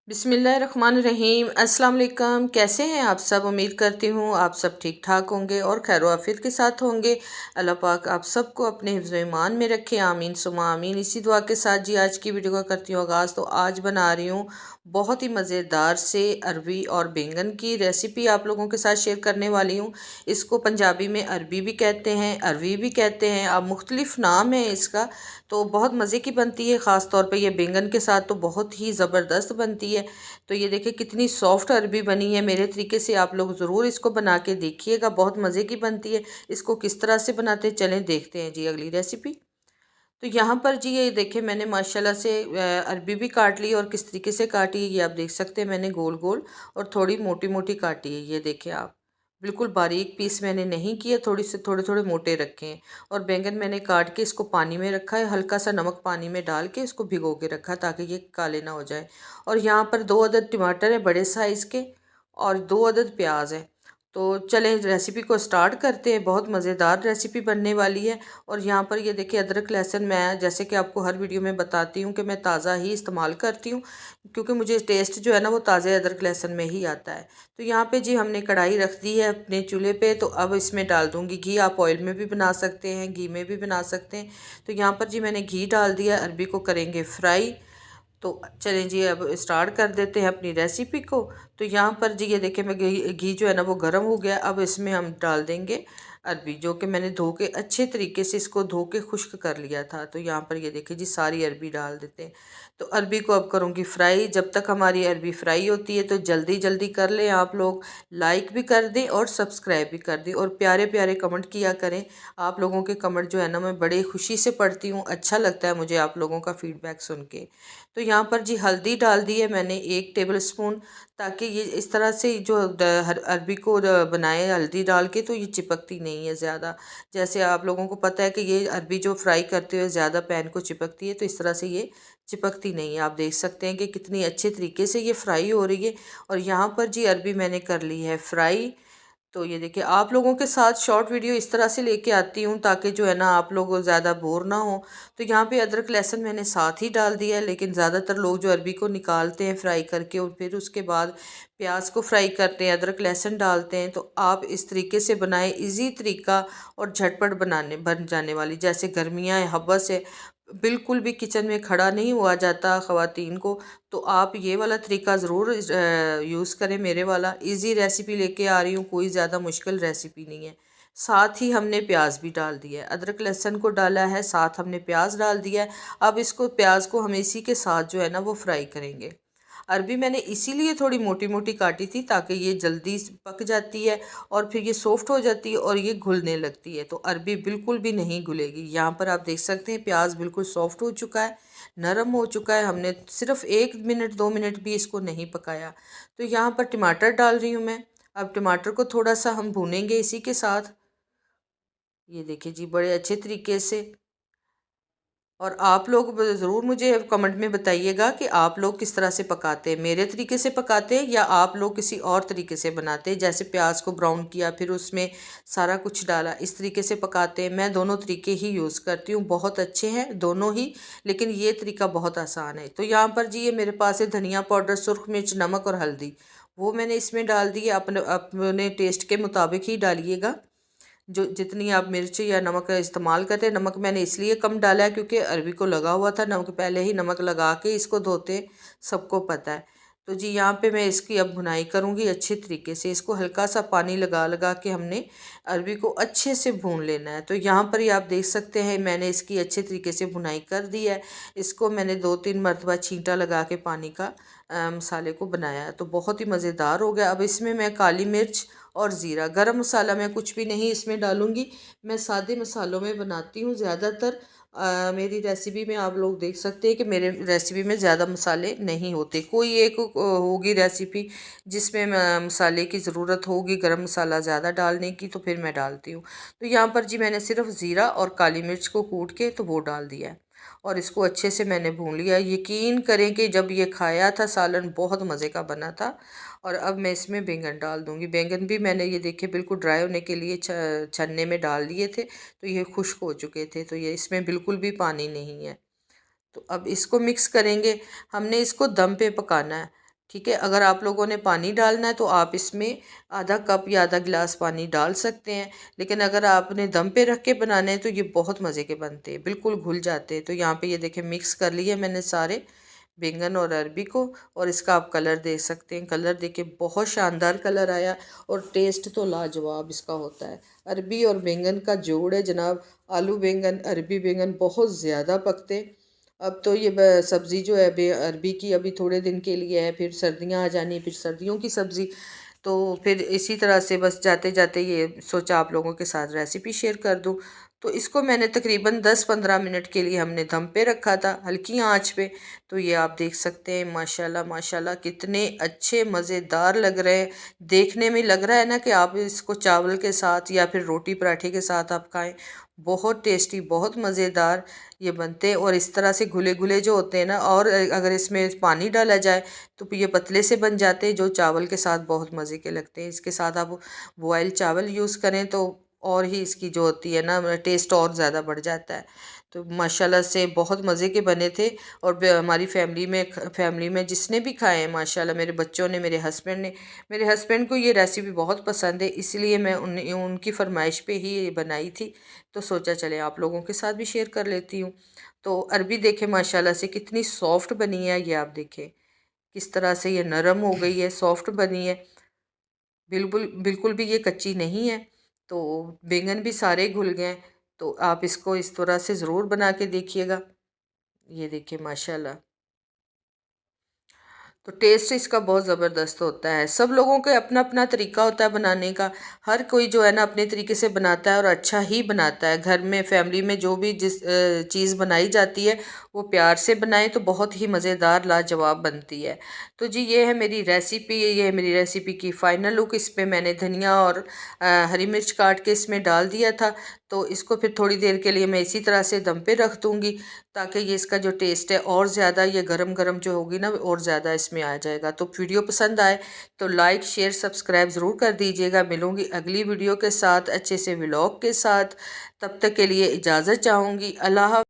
बिस्मिल्लाहिर्रहमानिर्रहीम। अस्सलाम वालेकुम। कैसे हैं आप सब? उम्मीद करती हूँ आप सब ठीक ठाक होंगे और खैर आफियत के साथ होंगे। अल्लाह पाक आप सबको अपने हिफ्ज़ ईमान में रखे, आमीन सुमा आमीन। इसी दुआ के साथ जी आज की वीडियो का करती हूँ आगाज़। तो आज बना रही हूँ बहुत ही मज़ेदार से अरबी और बैंगन की रेसिपी आप लोगों के साथ शेयर करने वाली हूँ। इसको पंजाबी में अरबी भी कहते हैं, अरवी भी कहते हैं, अब मुख्तलिफ नाम है इसका। तो बहुत मज़े की बनती है, ख़ास तौर पे ये बैंगन के साथ तो बहुत ही ज़बरदस्त बनती है। तो ये देखिए कितनी सॉफ्ट अरबी बनी है। मेरे तरीके से आप लोग ज़रूर इसको बना के देखिएगा, बहुत मज़े की बनती है। इसको किस तरह से बनाते हैं चलें देखते हैं जी अगली रेसिपी। तो यहाँ पर जी ये देखिए मैंने माशाल्लाह से अरबी भी काट ली और किस तरीके से काटी है ये आप देख सकते हैं। मैंने गोल गोल और थोड़ी मोटी मोटी काटी है, ये देखिए आप। बिल्कुल बारीक पीस मैंने नहीं किए, थोड़ी से थोड़े थोड़े मोटे रखे हैं। और बैंगन मैंने काट के इसको पानी में रखा है, हल्का सा नमक पानी में डाल के इसको भिगो के रखा ताकि ये काले ना हो जाए। और यहाँ पर 2 अदद टमाटर है बड़े साइज़ के और 2 अदद प्याज है। तो चलें रेसिपी को स्टार्ट करते हैं, बहुत मज़ेदार रेसिपी बनने वाली है। और यहाँ पर ये देखिए अदरक लहसुन मैं जैसे कि आपको हर वीडियो में बताती हूँ कि मैं ताज़ा ही इस्तेमाल करती हूँ, क्योंकि मुझे टेस्ट जो है ना वो ताज़े अदरक लहसुन में ही आता है। तो यहाँ पे जी हमने कढ़ाई रख दी है अपने चूल्हे पे। तो अब इसमें डाल दूँगी घी। आप ऑयल में भी बना सकते हैं, घी में भी बना सकते हैं। तो यहाँ पर जी मैंने घी डाल दिया, अरबी को करेंगे फ्राई। तो चलें जी अब स्टार्ट कर देते हैं अपनी रेसिपी को। तो यहाँ पर जी ये देखिए मैं घी जो है ना वो गर्म हो गया। अब इसमें हम डाल देंगे अरबी, जो कि मैंने धो के अच्छे तरीके से इसको धो के खुश्क कर लिया था। तो यहाँ पर ये देखिए जी सारी अरबी डाल देते हैं। तो अरबी को अब करूँगी फ्राई। जब तक हमारी अरबी फ्राई होती है तो जल्दी जल्दी कर लें आप लोग, लाइक भी कर दें और सब्सक्राइब भी कर दें और प्यारे प्यारे कमेंट किया करें। आप लोगों के कमेंट जो है ना मैं बड़े खुशी से पढ़ती हूँ, अच्छा लगता है मुझे आप लोगों का फीडबैक सुन के। तो यहाँ पर जी हल्दी डाल दी है मैंने 1 टेबल स्पून, ताकि ये इस तरह से जो अरबी को बनाए हल्दी डाल के तो ये चिपकती नहीं है ज़्यादा। जैसे आप लोगों को पता है कि ये अरबी जो फ्राई करते हुए ज़्यादा पैन को चिपकती है, तो इस तरह से ये चिपकती नहीं है। आप देख सकते हैं कि कितनी अच्छे तरीके से ये फ्राई हो रही है। और यहाँ पर जी अरबी मैंने कर ली है फ्राई। तो ये देखिए आप लोगों के साथ शॉर्ट वीडियो इस तरह से लेके आती हूँ ताकि जो है ना आप लोग ज़्यादा बोर ना हो। तो यहाँ पे अदरक लहसुन मैंने साथ ही डाल दिया है, लेकिन ज़्यादातर लोग जो अरबी को निकालते हैं फ्राई करके और फिर उसके बाद प्याज को फ्राई करते हैं, अदरक लहसुन डालते हैं। तो आप इस तरीके से बनाएं, इजी तरीका और झटपट बन जाने वाली। जैसे गर्मियाँ हैं, हब्बस है, बिल्कुल भी किचन में खड़ा नहीं हुआ जाता ख़वातीन को। तो आप ये वाला तरीका ज़रूर यूज़ करें। मेरे वाला इजी रेसिपी लेके आ रही हूँ, कोई ज़्यादा मुश्किल रेसिपी नहीं है। साथ ही हमने प्याज भी डाल दिया है, अदरक लहसुन को डाला है, साथ हमने प्याज डाल दिया है। अब इसको प्याज को हम इसी के साथ जो है ना वो फ्राई करेंगे। अरबी मैंने इसीलिए थोड़ी मोटी मोटी काटी थी ताकि ये जल्दी पक जाती है और फिर ये सॉफ्ट हो जाती है और ये घुलने लगती है। तो अरबी बिल्कुल भी नहीं घुलेगी। यहाँ पर आप देख सकते हैं प्याज बिल्कुल सॉफ्ट हो चुका है, नरम हो चुका है। हमने सिर्फ 1 मिनट 2 मिनट भी इसको नहीं पकाया। तो यहाँ पर टमाटर डाल रही हूँ मैं। अब टमाटर को थोड़ा सा हम भूनेंगे इसी के साथ। ये देखिए जी बड़े अच्छे तरीके से। और आप लोग ज़रूर मुझे कमेंट में बताइएगा कि आप लोग किस तरह से पकाते हैं, मेरे तरीके से पकाते हैं या आप लोग किसी और तरीके से बनाते हैं। जैसे प्याज को ब्राउन किया फिर उसमें सारा कुछ डाला, इस तरीके से पकाते हैं। मैं दोनों तरीके ही यूज़ करती हूँ, बहुत अच्छे हैं दोनों ही, लेकिन ये तरीका बहुत आसान है। तो यहाँ पर जी ये मेरे पास है धनिया पाउडर, सुरख मिर्च, नमक और हल्दी, वो मैंने इसमें डाल दी है। अपने अपने टेस्ट के मुताबिक ही डालिएगा, जो जितनी आप मिर्च या नमक का इस्तेमाल करते हैं। नमक मैंने इसलिए कम डाला है क्योंकि अरबी को लगा हुआ था नमक, पहले ही नमक लगा के इसको धोते, सबको पता है। तो जी यहाँ पे मैं इसकी अब भुनाई करूँगी अच्छे तरीके से। इसको हल्का सा पानी लगा लगा के हमने अरबी को अच्छे से भून लेना है। तो यहाँ पर ही आप देख सकते हैं मैंने इसकी अच्छे तरीके से भुनाई कर दी है। इसको मैंने 2-3 मरतबा छींटा लगा के पानी का मसाले को बनाया है। तो बहुत ही मज़ेदार हो गया। अब इसमें मैं काली मिर्च और ज़ीरा, गरम मसाला मैं कुछ भी नहीं इसमें डालूँगी। मैं सादे मसालों में बनाती हूँ ज़्यादातर। मेरी रेसिपी में आप लोग देख सकते हैं कि मेरे रेसिपी में ज़्यादा मसाले नहीं होते। कोई एक होगी रेसिपी जिसमें मसाले की ज़रूरत होगी, गरम मसाला ज़्यादा डालने की, तो फिर मैं डालती हूँ। तो यहाँ पर जी मैंने सिर्फ ज़ीरा और काली मिर्च को कूट के तो वो डाल दिया है और इसको अच्छे से मैंने भून लिया। यकीन करें कि जब ये खाया था सालन बहुत मज़े का बना था। और अब मैं इसमें बैंगन डाल दूँगी। बैंगन भी मैंने ये देखिए बिल्कुल ड्राई होने के लिए छन्ने में डाल दिए थे, तो ये खुश्क हो चुके थे। तो ये इसमें बिल्कुल भी पानी नहीं है। तो अब इसको मिक्स करेंगे। हमने इसको दम पे पकाना है। ठीक है। अगर आप लोगों ने पानी डालना है तो आप इसमें आधा कप या आधा गिलास पानी डाल सकते हैं, लेकिन अगर आपने दम पे रख के बनाने हैं तो ये बहुत मज़े के बनते हैं, बिल्कुल घुल जाते हैं। तो यहाँ पे ये देखें मिक्स कर लिए मैंने सारे बैंगन और अरबी को, और इसका आप कलर देख सकते हैं। कलर देखे बहुत शानदार कलर आया, और टेस्ट तो लाजवाब इसका होता है। अरबी और बैंगन का जोड़ है जनाब। आलू बैंगन अरबी बैंगन बहुत ज़्यादा पकते। अब तो ये सब्ज़ी जो है अरबी की अभी थोड़े दिन के लिए है, फिर सर्दियाँ आ जानी, फिर सर्दियों की सब्ज़ी। तो फिर इसी तरह से बस जाते जाते ये सोचा आप लोगों के साथ रेसिपी शेयर कर दूं। तो इसको मैंने तकरीबन 10-15 मिनट के लिए हमने दम पे रखा था, हल्की आंच पे। तो ये आप देख सकते हैं माशाल्लाह माशाल्लाह कितने अच्छे मज़ेदार लग रहे हैं। देखने में लग रहा है ना कि आप इसको चावल के साथ या फिर रोटी पराठे के साथ आप खाएं। बहुत टेस्टी, बहुत मज़ेदार ये बनते हैं। और इस तरह से घुले घुले जो होते हैं ना, और अगर इसमें पानी डाला जाए तो ये पतले से बन जाते हैं, जो चावल के साथ बहुत मज़े के लगते हैं। इसके साथ आप बॉयल चावल यूज़ करें तो और ही इसकी जो होती है ना टेस्ट और ज़्यादा बढ़ जाता है। तो माशाल्लाह से बहुत मज़े के बने थे। और हमारी फैमिली में जिसने भी खाए हैं माशाल्लाह, मेरे बच्चों ने, मेरे हस्बैंड को ये रेसिपी बहुत पसंद है, इसलिए मैं उनकी फरमाइश पे ही ये बनाई थी। तो सोचा चले आप लोगों के साथ भी शेयर कर लेती हूँ। तो अरबी देखें माशाल्लाह से कितनी सॉफ्ट बनी है, ये आप देखें किस तरह से ये नरम हो गई है, सॉफ्ट बनी है, बिल्कुल बिल्कुल भी ये कच्ची नहीं है। तो बैंगन भी सारे घुल गए। तो आप इसको इस तरह से ज़रूर बना के देखिएगा। ये देखिए माशाल्लाह, तो टेस्ट इसका बहुत ज़बरदस्त होता है। सब लोगों के अपना अपना तरीका होता है बनाने का। हर कोई जो है ना अपने तरीके से बनाता है और अच्छा ही बनाता है। घर में फैमिली में जो भी जिस चीज़ बनाई जाती है वो प्यार से बनाएं तो बहुत ही मज़ेदार लाजवाब बनती है। तो जी ये है मेरी रेसिपी की फ़ाइनल लुक। इस पे मैंने धनिया और हरी मिर्च काट के इसमें डाल दिया था। तो इसको फिर थोड़ी देर के लिए मैं इसी तरह से दम पे रख दूँगी, ताकि ये इसका जो टेस्ट है और ज़्यादा ये गरम गरम जो होगी ना और ज़्यादा इसमें आ जाएगा। तो वीडियो पसंद आए तो लाइक शेयर सब्सक्राइब ज़रूर कर दीजिएगा। मिलूँगी अगली वीडियो के साथ अच्छे से व्लॉग के साथ। तब तक के लिए इजाज़त चाहूँगी। अल्लाह।